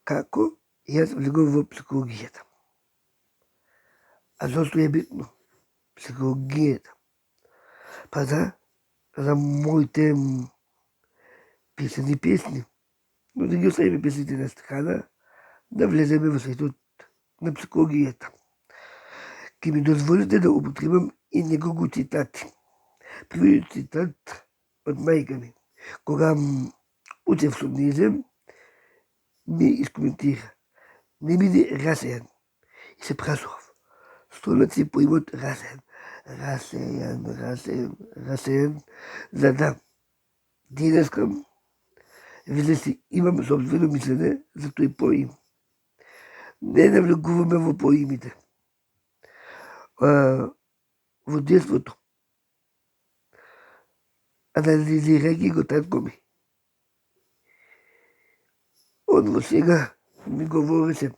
Како јас влегувам во психологијата. А зошто е битно психологијата? Па за моите писани песни. Но да ги оставиме песните на страна, да влеземе во светот на психологијата. Ке ми дозволите да употребам и неколку цитати. Првиот цитат од мајка ми, кога учев со нејзе, ми искоментира: не биди расејан. И се прашував, стонаци поимот расејан. Расејан, за да денеска си имам собствено мислене за тој поим. Не навлегуваме во поимите. Во детството, анализирајќи го татко ми, он во сега ми говореше: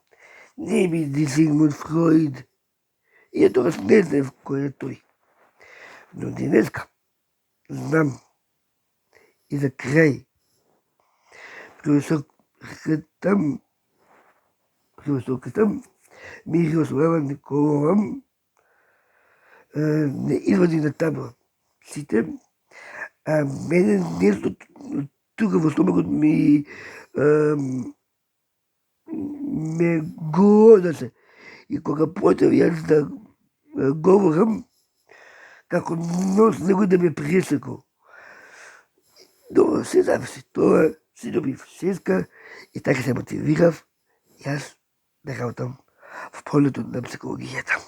не биди Зигмунд Фројд. И тогаш не знаев кој е тој. Но денеска знам. И за крај, професорката Мирослава Николова не извади на табла сите, а мене нешто тука во стомакот ме годаше. И кога почнав јас да говорам, како нос него да ме пресекол. Но се заврши тоа, си добив шеска и така се мотивирав јас да работам во полето на психологијата.